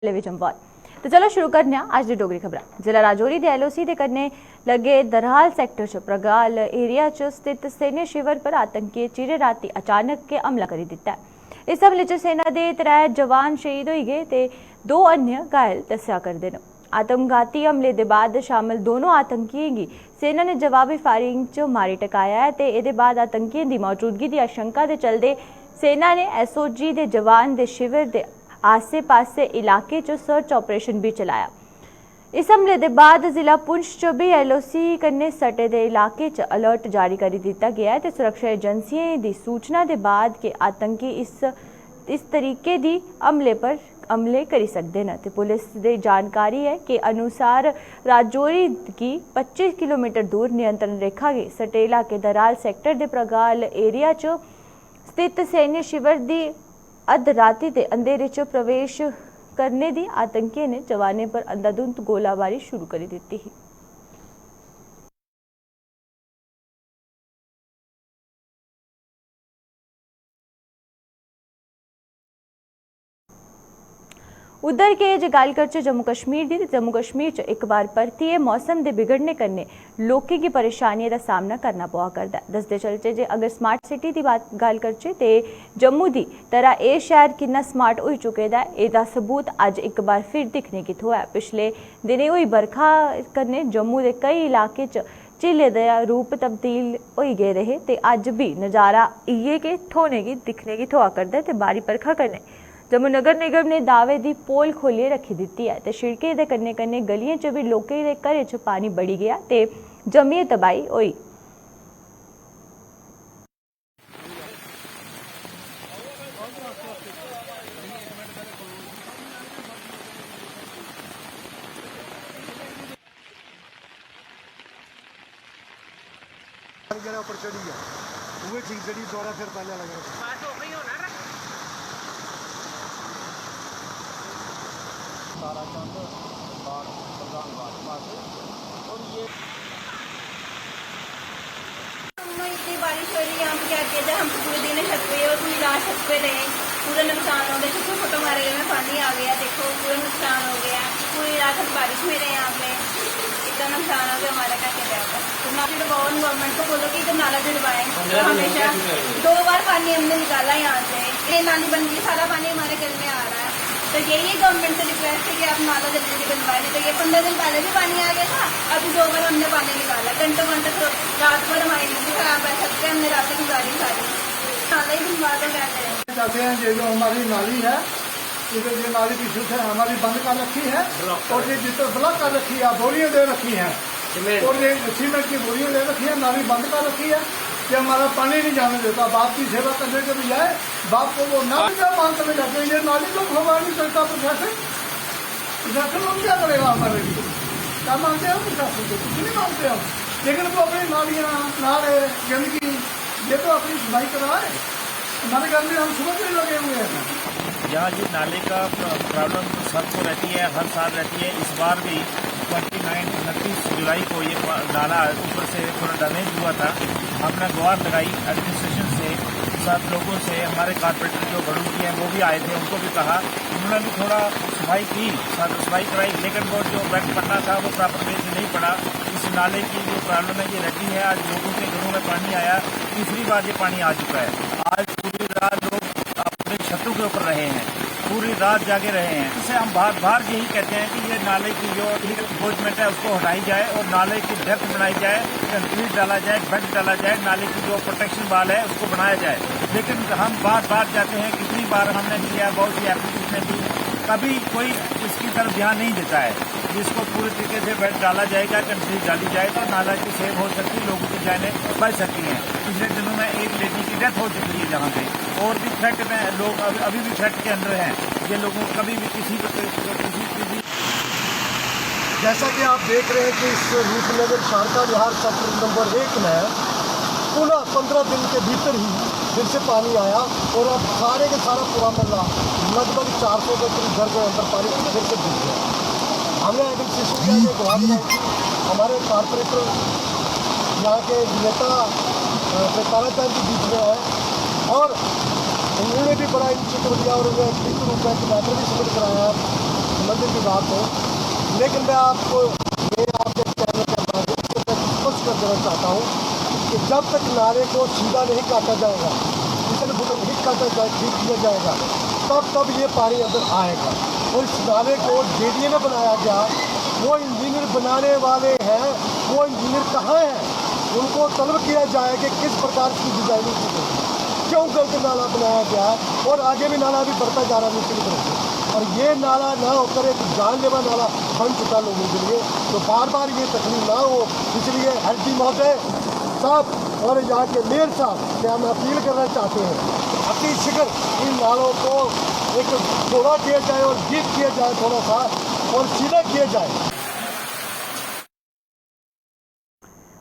Television पर तो चलो शुरू करने अज दी डोगरी खबर। जिला राजौरी दे LOC दे कन्ने लगे दरहाल सेक्टर च प्रगाल एरिया च स्थित सैन्य शिविर पर आतंकियें चिरे राती अचानक के हमला करी दिता है। इस हमले च सेना दे 3 जवान शहीद हो गए ते 2 अन्य घायल दस्या करदे न। आत्मघाती हमले दे बाद शामिल दोनों आतंकियें गी सेना ने जवाबी फायरिंग च मारी टकाया है ते एदे बाद आतंकियें दी मौजूदगी दी आशंका दे चलदे सेना ने SOG दे जवान दे शिविर दे आसे पासे इलाके च सर्च ऑपरेशन भी चलाया। इस हमले के बाद जिला पुंछ च भी LOC कन्ने सटे दे इलाके च अलर्ट जारी कर दिता गया है। सुरक्षा एजेंसियों की सूचना के बाद के आतंकी इस तरीके दी हमले करी सकते हैं। तो पुलिस की जानकारी है कि अनुसार राजौरी की 25 किलोमीटर दूर नियंत्रण रेखा के सटेला के दराल सेक्टर के प्रगाल एरिया च स्थित सैन्य शिविर की अध राती ते अंधेरे च प्रवेश करने दी आतंकियों ने जवानों पर अंधाधुंध गोलाबारी शुरू कर दी थी। उधर के जे गल करचे जम्मू कश्मीर दी, जम्मू कश्मीर च एक बार परतिए मौसम के बिगड़ने कन्ने लोकें की परेशानियों का सामना करना पवा करदा है। दसदे चलचे जे अगर स्मार्ट सिटी की बात गल करचे ते जम्मू की तरह यह शहर कितना स्मार्ट हो चुके दा है, इसका सबूत अज एक बार फिर दिखने की थोआ है। पिछले दिनें हुई बरखा कन्ने जम्मू के कई इलाके च झीले का रूप तब्दील हो गए रहे ते अज भी नज़ारा इये के थोने की दिखने की थोआ करदा है। भारी बरखा कन्ने जम्मू नगर निगम ने दावे की पोल खोलिए रखी दी है तो शिड़के के कन्ने कन्ने गलियों च भी लोगों के घरें च पानी बढ़ी गया तो जमिए तबाही हुई। ऊपर चढ़ी है वो ठीक चढ़ी दोबारा फिर पहले लगा सारा चंद बाग प्रधान बाग और ये इतनी बारिश हो रही है। हम क्या किया जाए, हम पूरे दिन छत पे और पूरी रात छत पे रहे, पूरा नुकसान हो गया। छत फोटो मारे गए में पानी आ गया, देखो पूरा नुकसान हो गया। पूरी रात हम बारिश में रहे, यहाँ पे इतना नुकसान हो गया हमारा। क्या किया जाएगा, तो ना गवर्नमेंट को बोलो कि इधर नाला जुड़वाएं। तो हमेशा 2 बार पानी हमने निकाला यहाँ से, ये नाली बन गई, सारा पानी हमारे घर में आ रहा है। तो यही गवर्नमेंट से रिक्वेस्ट है कि आप नाला जल्दी जल्दी बनवाएं। तो ये 15 दिन पहले भी पानी आ गया था, अभी 2 बार हमने पानी निकाला। घंटों तो रात भर हमारी नींद खराब है, छत पे हमने रात की गुजारी सारी नाला ही बनवा दो कहते हैं। चाहते हैं ये जो हमारी नाली है, ये नाली की शुद्ध है हमारी बंद कर रखी है और ये जिस तरह ब्लॉक कर रखी है, बोरियां दे रखी हैं और ये सीमेंट की बोरियां दे रखी है, नाली बंद कर रखी है कि हमारा पानी नहीं जाने देता। बाप की सेवा करने के बजाय बाप को वो नाली का मांगते में जाते हैं। ये नाली तो भगवा नहीं करता प्रशासन, प्रशासन लोग क्या करेगा हमारे लिए? क्या मांगते हैं प्रशासन को? कुछ नहीं मांगते हम, लेकिन वो अपनी नालियाँ नाले गंदगी ये तो अपनी सफाई करवाए। हमारे घर में हम सुबह से लगे हुए हैं। यहाँ जी नाले का प्रॉब्लम सबको रहती है, हर साल रहती है। इस बार भी 29 जुलाई को ये नाला ऊपर से थोड़ा डैमेज हुआ था। हमने गुहार लगाई एडमिनिस्ट्रेशन से, साथ लोगों से, हमारे कारपोरेटर जो बड़ूकी हैं वो भी आए थे, उनको भी कहा, उन्होंने भी थोड़ा सफाई की, साथ सफाई कराई, लेकिन वो जो बेड पड़ना था वो प्रॉपर वे से नहीं पड़ा। इस नाले की जो प्रॉब्लम है ये रहती है। आज लोगों के घरों में पानी आया, तीसरी बार ये पानी आ चुका है। आज पूरी रात लोग अपने छतों के ऊपर रहे हैं, पूरी रात जागे रहे हैं। इससे हम बार यही कहते हैं कि ये नाले की जो इन्क्रोचमेंट है उसको हटाई जाए और नाले की डेप्थ बनाई जाए, कंक्रीट डाला जाए, बेड डाला जाए, नाले की जो प्रोटेक्शन वाल है उसको बनाया जाए। लेकिन हम बार जाते हैं, कितनी बार हमने किया, बहुत सी एप्लीकेशन दी, कभी कोई इसकी तरफ ध्यान नहीं देता है। जिसको पूरी तरीके से बेड डाला जाएगा, कंक्रीट डाली जाए तो नाला की सेव हो सकती है, लोगों की जाने बच सकती हैं। पिछले दिनों में एक लेडी की डेथ हो चुकी है जहाँ पे, और भी थ्रेट में लोग अभी भी थ्रेट के अंदर हैं। ये लोगों को कभी भी किसी जैसा कि आप देख रहे हैं कि इस रूपनगर शारदा विहार सेक्टर नंबर 1 में पुनः 15 दिन के भीतर ही फिर से पानी आया और अब सारे के सारा पूरा मोहल्ला लगभग 400 के करीब घर के अंदर पानी फिर से घुस गया। हमने एडमिनिस्ट्रेशन के गुहार लगाई थी, हमारे कारपोरेटर यहाँ के नेता ताराचंद जी बीच में है और उन्होंने भी बड़ा इनिशिएटिव लिया और उन्हें लिखित रूप में मैटर भी सबमिट कराया है। की बात है, लेकिन मैं आपके चैनल के माध्यम से स्पष्ट कर देना चाहता हूँ कि जब तक नाले को सीधा नहीं काटा जाएगा, फिसल फुटल नहीं काटा ठीक किया जाएगा, तब ये पानी अंदर आएगा। और इस नाले को जेडीए में बनाया गया, वो इंजीनियर बनाने वाले हैं, वो इंजीनियर कहाँ हैं? उनको तलब किया जाए कि किस प्रकार की डिजाइनिंग की गई, क्यों गलत नाला बनाया गया, और आगे भी नाला भी बढ़ता जा रहा है नीचे की तरफ से, और ये नाला ना होकर एक जानलेवा नाला बन चुका लोगों के लिए। तो बार बार ये तकलीफ ना हो, इसलिए एसडी महोदय साहब और यहाँ के मेयर साहब से हम अपील करना चाहते हैं, अति शीघ्र इन नालों को एक थोड़ा किया जाए और डीप किया जाए थोड़ा सा, और सीधा किया जाए।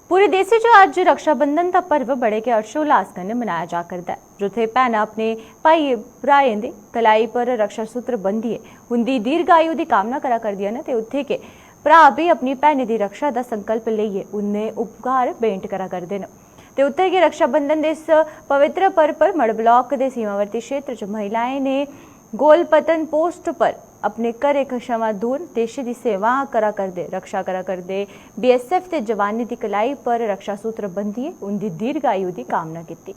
पूरे देश च अज रक्षाबंधन का पर्व बड़े के हर्षोल्लास कन्नै मनाया जा करदा है। जिथे भैनां अपने भाई भ्राएं दे कलाई पर रक्षा सूत्र बंधियै उंदी दीर्घायु की कामना करा करदियां ने, ते उत्थे के भरा भी अपनी भैनें दी रक्षा का संकल्प लेइयै उन्हें उपहार भेंट करा करदे न। ते उत्तर के रक्षाबंधन के इस पवित्र पर्व पर मड़ ब्लॉक के सीमावर्ती क्षेत्र च महिलाएं ने गोलपतन पोस्ट पर अपने घरे क्षमा दूर देश की सेवा करा करदे रक्षा करा करदे BSF के जवानी की कलाई पर रक्षा सूत्र बंधियै उनकी दीर्घायु की कामना की।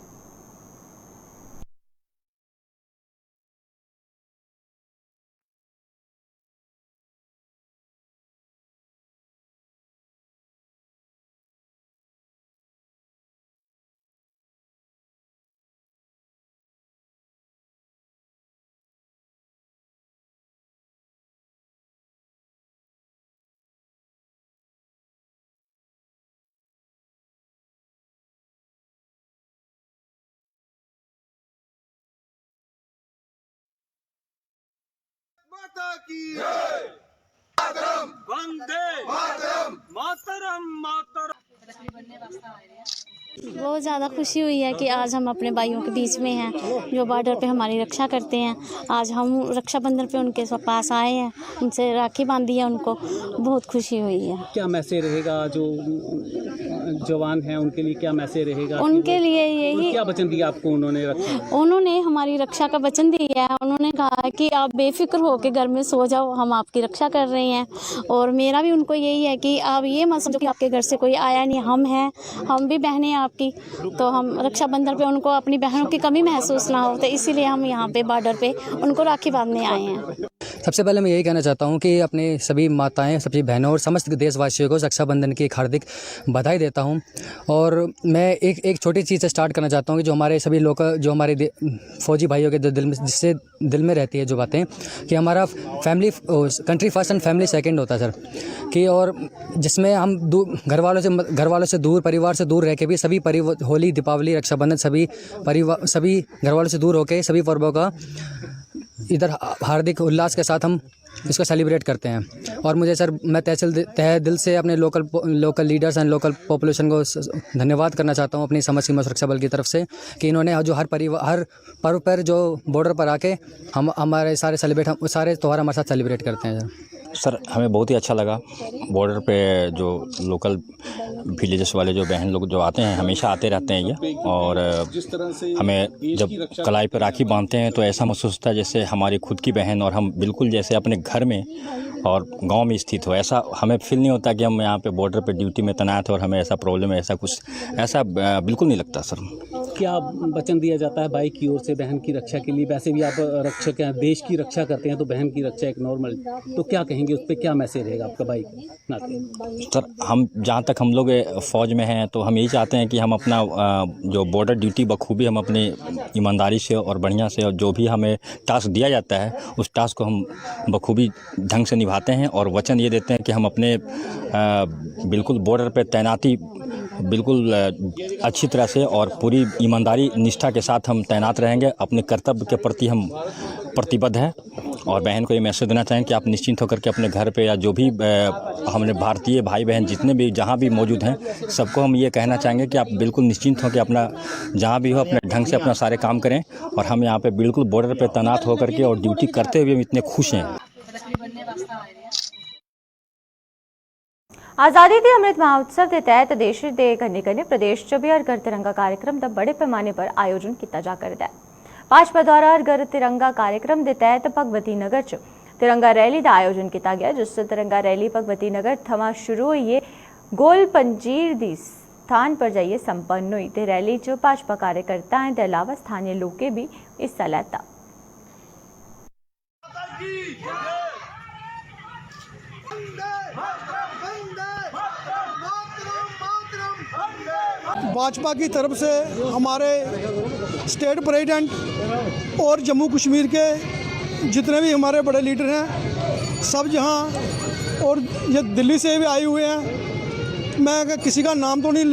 माता की जय, मातरम वंदे मातरम, मातरम मातरम। बहुत ज़्यादा खुशी हुई है कि आज हम अपने भाइयों के बीच में हैं जो बॉर्डर पे हमारी रक्षा करते हैं। आज हम रक्षाबंधन पे उनके पास आए हैं, उनसे राखी बांधी है, उनको बहुत खुशी हुई है। क्या मैसेज रहेगा जो जवान हैं उनके लिए, क्या मैसेज रहेगा? उनके लिए यही, क्या वचन दिया आपको उन्होंने? उन्होंने हमारी रक्षा का वचन दिया है। उन्होंने कहा कि आप बेफिक्र होकर घर में सो जाओ, हम आपकी रक्षा कर रहे हैं। और मेरा भी उनको यही है कि आप ये मत समझो कि आपके घर से कोई आया नहीं, हम हैं, हम भी बहनें हैं आपकी, तो हम रक्षाबंधन पे उनको अपनी बहनों की कमी महसूस ना हो, तो इसीलिए हम यहाँ पे बॉर्डर पे उनको राखी बांधने आए हैं। सबसे पहले मैं यही कहना चाहता हूँ कि अपने सभी माताएं, सभी बहनों और समस्त देशवासियों को रक्षाबंधन की एक हार्दिक बधाई देता हूँ। और मैं एक छोटी चीज़ से स्टार्ट करना चाहता हूँ कि जो हमारे सभी लोग, जो हमारे फौजी भाइयों के दिल में, जिससे दिल में रहती है जो बातें, कि हमारा family, country first and family second होता है सर, कि और जिसमें हम घर वालों से दूर, परिवार से दूर रह के भी सभी होली, दीपावली, रक्षाबंधन सभी घर वालों से दूर होकर सभी पर्वों का इधर हार्दिक उल्लास के साथ हम इसको सेलिब्रेट करते हैं। और मुझे सर, मैं तहे दिल से अपने local leaders and local population को धन्यवाद करना चाहता हूं अपनी समर सीमा सुरक्षा बल की तरफ से, कि इन्होंने जो हर पर्व पर जो बॉर्डर पर आके हमारे सारे त्यौहार हमारे साथ सेलिब्रेट करते हैं सर। हमें बहुत ही अच्छा लगा। बॉर्डर पे जो लोकल विलेजेस वाले जो बहन लोग जो आते हैं, हमेशा आते रहते हैं ये, और हमें जब कलाई पर राखी बांधते हैं तो ऐसा महसूस होता है जैसे हमारी खुद की बहन, और हम बिल्कुल जैसे अपने घर में और गांव में स्थित हो। ऐसा हमें फील नहीं होता कि हम यहाँ पे बॉर्डर पे ड्यूटी में तैनात हो और हमें ऐसा प्रॉब्लम है, ऐसा बिल्कुल नहीं लगता सर। क्या वचन दिया जाता है भाई की ओर से बहन की रक्षा के लिए? वैसे भी आप रक्षक हैं, देश की रक्षा करते हैं, तो बहन की रक्षा एक नॉर्मल, तो क्या कहेंगे उस पर, क्या मैसेज रहेगा आपका भाई नाते? सर, हम जहाँ तक हम लोग फ़ौज में हैं तो हम यही चाहते हैं कि हम अपना जो बॉर्डर ड्यूटी बखूबी हम अपनी ईमानदारी से और बढ़िया से, और जो भी हमें टास्क दिया जाता है उस टास्क को हम बखूबी ढंग से निभाते हैं। और वचन ये देते हैं कि हम अपने बिल्कुल बॉर्डर पे तैनाती बिल्कुल अच्छी तरह से और पूरी ईमानदारी निष्ठा के साथ हम तैनात रहेंगे। अपने कर्तव्य के प्रति हम प्रतिबद्ध हैं। और बहन को ये मैसेज देना चाहें कि आप निश्चिंत होकर के अपने घर पे, या जो भी हमने भारतीय भाई बहन जितने भी जहाँ भी मौजूद हैं, सबको हम ये कहना चाहेंगे कि आप बिल्कुल निश्चिंत होकर अपना जहाँ भी हो अपने ढंग से अपना सारे काम करें। और हम यहाँ पे बिल्कुल बॉर्डर पे तैनात होकर के और ड्यूटी करते हुए इतने खुश हैं। आज़ादी के अमृत महोत्सव के तहत देश के कन्ने प्रदेश च भी हर घर तिरंगा कार्यक्रम का बड़े पैमाने पर आयोजन किया जा करता है। भाजपा द्वारा हर घर तिरंगा कार्यक्रम के तहत भगवती नगर च तिरंगा रैली का आयोजन किया गया, जिस तिरंगा रैली भगवती नगर थमा शुरू हुई गोल पंजीर दी स्थान पर जाइए संपन्न हुई। ते रैली च भाजपा कार्यकर्ताओं के अलावा स्थानीय लोगों भी हिस्सा लेता। भाजपा की तरफ से हमारे स्टेट प्रेसिडेंट और जम्मू कश्मीर के जितने भी हमारे बड़े लीडर हैं सब यहाँ और ये दिल्ली से भी आए हुए हैं। मैं किसी का नाम तो नहीं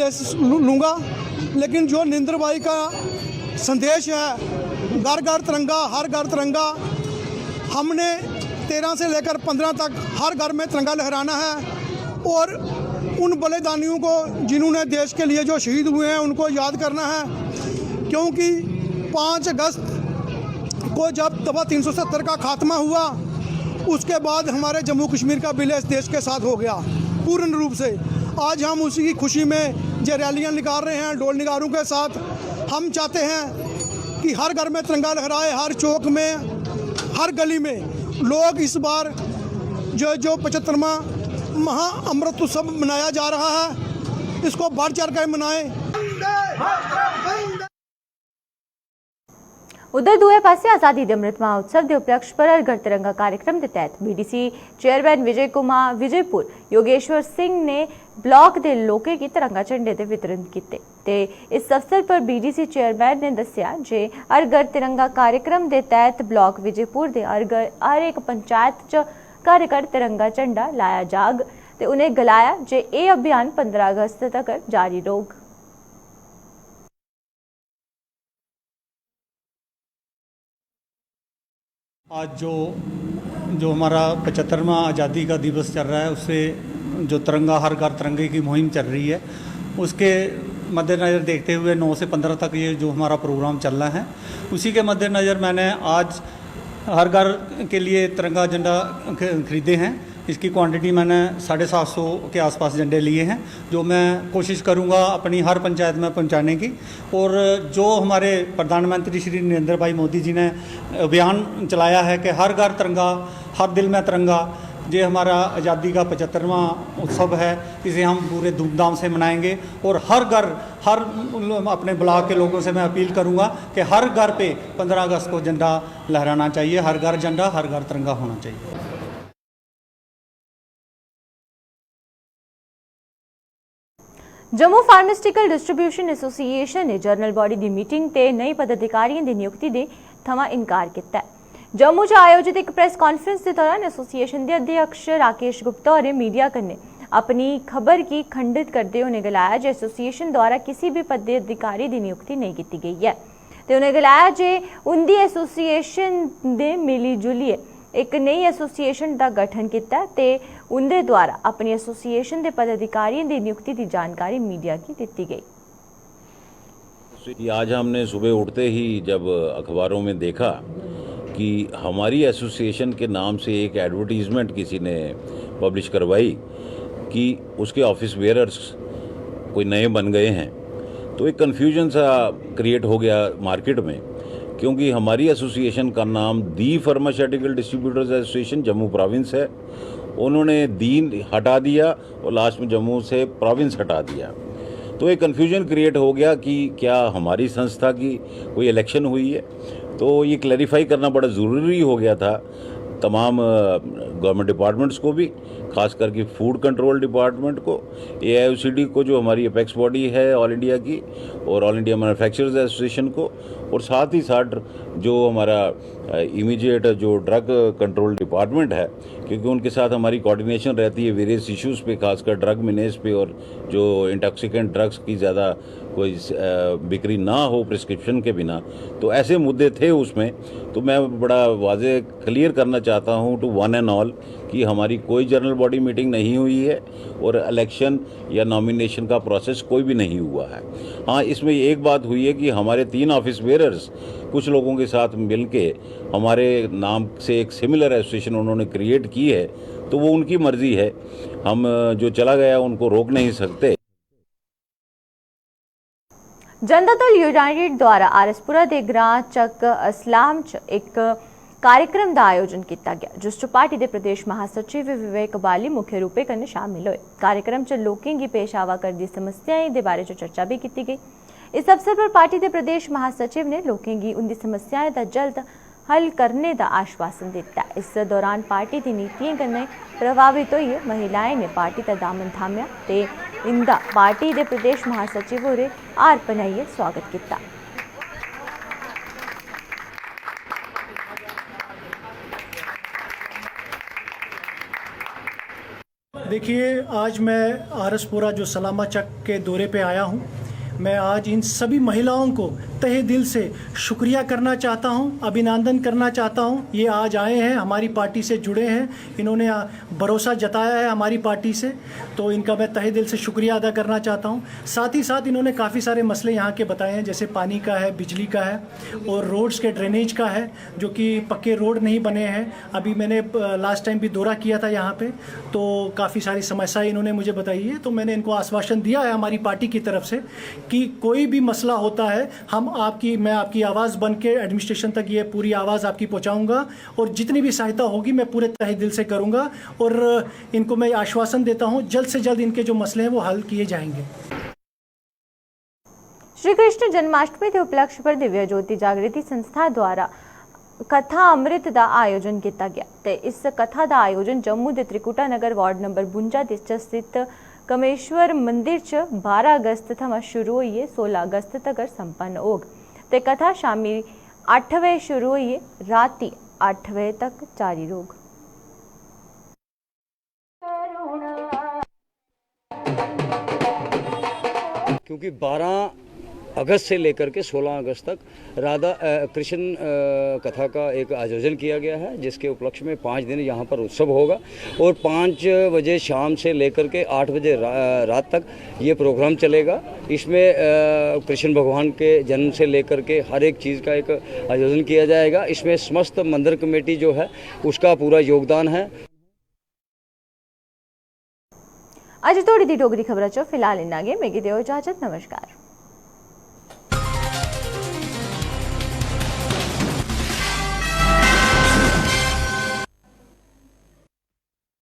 लूँगा, लेकिन जो नरेंद्र भाई का संदेश है घर घर तिरंगा हर घर तिरंगा, हमने 13 से लेकर 15 तक हर घर में तिरंगा लहराना है और उन बलिदानियों को जिन्होंने देश के लिए जो शहीद हुए हैं उनको याद करना है, क्योंकि 5 अगस्त को जब दफा 370 का खात्मा हुआ उसके बाद हमारे जम्मू कश्मीर का विलय इस देश के साथ हो गया पूर्ण रूप से। आज हम उसी की खुशी में जो रैलियां निकाल रहे हैं ढोल निगारों के साथ। हम चाहते हैं कि हर घर में तिरंगा लहराए, हर चौक में, हर गली में लोग इस बार जो 75वां महा अमृत उत्सव मनाया जा रहा है इसको बढ़ चढ़ कर मनाएं। उधर दूए पासे आज़ादी के अमृत महोत्सव के उपलक्ष्य पर हर घर तिरंगा कार्यक्रम के तहत बीडीसी चेयरमैन विजय कुमार विजयपुर योगेश्वर सिंह ने ब्लॉक के लोगों की तिरंगा झंडे के वितरण किए। इस अवसर पर बीडीसी चेयरमैन ने दस्सिया जे हर घर तिरंगा कार्यक्रम के तहत ब्लॉक विजयपुर के हर एक पंचायत च घर घर तिरंगा झंडा लाया जाग ते उन्हें गलाया जे ये अभियान 15 अगस्त तक जारी रहेगा। आज जो हमारा 75वां आज़ादी का दिवस चल रहा है, उससे जो तिरंगा हर घर तिरंगे की मुहिम चल रही है उसके मद्देनज़र देखते हुए 9 से 15 तक ये जो हमारा प्रोग्राम चल रहा है, उसी के मद्देनज़र मैंने आज हर घर के लिए तिरंगा झंडा खरीदे हैं। इसकी क्वांटिटी मैंने 750 के आसपास झंडे लिए हैं, जो मैं कोशिश करूंगा अपनी हर पंचायत में पहुंचाने की। और जो हमारे प्रधानमंत्री श्री नरेंद्र भाई मोदी जी ने अभियान चलाया है कि हर घर तिरंगा हर दिल में तिरंगा, ये हमारा आज़ादी का 75वां उत्सव है, इसे हम पूरे धूमधाम से मनाएंगे। और हर घर हर अपने ब्लॉक के लोगों से मैं अपील करूंगा कि हर घर पे 15 अगस्त को झंडा लहराना चाहिए, हर घर झंडा हर घर तिरंगा होना चाहिए। जम्मू फार्मास्यूटिकल डिस्ट्रीब्यूशन एसोसीएशन ने जनरल बॉडी की मीटिंग ते नई पदाधिकारियों की नियुक्ति दे थमा इनकार किया। जम्मू च आयोजित एक प्रेस कॉन्फ्रेंस के दौरान एसोसिएशन के अध्यक्ष राकेश गुप्ता और मीडिया कन्ने अपनी खबर की खंडित करते उन्हें गलाया जे एसोसिएशन द्वारा किसी भी पदाधिकारी की नियुक्ति नहीं की गई है। तो उन्हें गलाया जे उनकी एसोसिएशन ने मिली जुलिए एक नई एसोसिएशन का गठन किया ते उनके द्वारा अपनी एसोसिएशन के पदाधिकारियों की नियुक्ति की जानकारी मीडिया की दी गई। आज हमने सुबह उठते ही जब अखबारों में देखा कि हमारी एसोसिएशन के नाम से एक एडवर्टीज़मेंट किसी ने पब्लिश करवाई कि उसके ऑफिस बेयरर्स कोई नए बन गए हैं, तो एक कन्फ्यूजन सा क्रिएट हो गया मार्केट में, क्योंकि हमारी एसोसिएशन का नाम the pharmaceutical distributors association Jammu province है। उन्होंने दीन हटा दिया और लास्ट में जम्मू से प्रोविंस हटा दिया, तो एक कन्फ्यूजन क्रिएट हो गया कि क्या हमारी संस्था की कोई इलेक्शन हुई है। तो ये क्लैरिफाई करना बड़ा ज़रूरी हो गया था तमाम गवर्नमेंट डिपार्टमेंट्स को भी, खास करके फूड कंट्रोल डिपार्टमेंट को, AIOCD को जो हमारी अपेक्स बॉडी है ऑल इंडिया की, और ऑल इंडिया मैन्युफैक्चरर्स एसोसिएशन को, और साथ ही साथ जो हमारा इमीडिएट जो ड्रग कंट्रोल डिपार्टमेंट है, क्योंकि उनके साथ हमारी कोऑर्डिनेशन रहती है वेरियस इश्यूज़ पे, खासकर ड्रग मिनेज पे, और जो इंटॉक्सिकेंट ड्रग्स की ज़्यादा कोई बिक्री ना हो प्रिस्क्रिप्शन के बिना, तो ऐसे मुद्दे थे उसमें। तो मैं बड़ा वाज़े क्लियर करना चाहता हूं टू वन एंड ऑल कि हमारी कोई जनरल बॉडी मीटिंग नहीं हुई है और इलेक्शन या नॉमिनेशन का प्रोसेस कोई भी नहीं हुआ है। हाँ, इसमें एक बात हुई है कि हमारे 3 ऑफिस बेयरर्स कुछ लोगों के साथ मिलके हमारे नाम से एक सिमिलर एसोसिएशन उन्होंने क्रिएट की है, तो वो उनकी मर्जी है, हम जो चला गया उनको रोक नहीं सकते। जनता दल यूनाइटेड द्वारा आरएसपुरा के ग्रां चक असलाम च एक कार्यक्रम का आयोजन किया गया, जिस च पार्टी के प्रदेश महासचिव विवेक बाली मुख्य रूपे कन्नै शामिल हुए। कार्यक्रम च लोकें गी पेश आवा करदी समस्याएं दे बारे च चर्चा भी की गई। इस अवसर पर पार्टी के प्रदेश महासचिव ने लोकें गी उनकी समस्याएं का जल्द हल करने का आश्वासन दिता। इस दौरान पार्टी की नीतियों कन्नै प्रभावित होइए महिलाएं ने पार्टी का दामन थाम्या ते इंदा पार्टी के प्रदेश महासचिव होरें हार पहनाइए स्वागत किया। देखिए, आज मैं आरसपुरा जो सलामा चक के दौरे पे आया हूँ। मैं आज इन सभी महिलाओं को तहे दिल से शुक्रिया करना चाहता हूँ, अभिनंदन करना चाहता हूँ। ये आज आए हैं, हमारी पार्टी से जुड़े हैं, इन्होंने भरोसा जताया है हमारी पार्टी से, तो इनका मैं तहे दिल से शुक्रिया अदा करना चाहता हूँ। साथ ही साथ इन्होंने काफ़ी सारे मसले यहाँ के बताए हैं, जैसे पानी का है, बिजली का है और रोड्स के ड्रेनेज का है, जो कि पक्के रोड नहीं बने हैं। अभी मैंने लास्ट टाइम भी दौरा किया था यहाँ पे, तो काफ़ी सारी समस्याएं इन्होंने मुझे बताई है। तो मैंने इनको आश्वासन दिया है हमारी पार्टी की तरफ से कि कोई भी मसला होता है मैं आपकी आवाज़ बन के एडमिनिस्ट्रेशन तक ये पूरी आवाज़ आपकी पहुंचाऊंगा और जितनी भी सहायता होगी मैं पूरे तहे दिल से करूंगा। और इनको मैं आश्वासन देता हूं जल्द से जल्द इनके जो मसले हैं वो हल किए जाएंगे। श्री कृष्ण जन्माष्टमी के उपलक्ष्य पर दिव्य ज्योति जागृति संस्था द्वारा कथा अमृत का आयोजन किया गया। ते इस कथा का आयोजन जम्मू के त्रिकुटा नगर वार्ड नंबर 52 स्थित कमेश्वर मंदिर च 12 अगस्त थमां शुरू होइए 16 अगस्त तक संपन्न होग। ते कथा शामी 8 बजे शुरू होइए राती 8 बजे तक जारी रोग। क्योंकि 12 अगस्त से लेकर के 16 अगस्त तक राधा कृष्ण कथा का एक आयोजन किया गया है, जिसके उपलक्ष्य में 5 दिन यहाँ पर उत्सव होगा और 5 बजे शाम से लेकर के 8 बजे रात तक ये प्रोग्राम चलेगा। इसमें कृष्ण भगवान के जन्म से लेकर के हर एक चीज़ का एक आयोजन किया जाएगा। इसमें समस्त मंदिर कमेटी जो है उसका पूरा योगदान है। अज थोड़ी दी डोगरी खबर चो फिलहाल इन्ना गै, मिगी दिओ इजाजत, नमस्कार।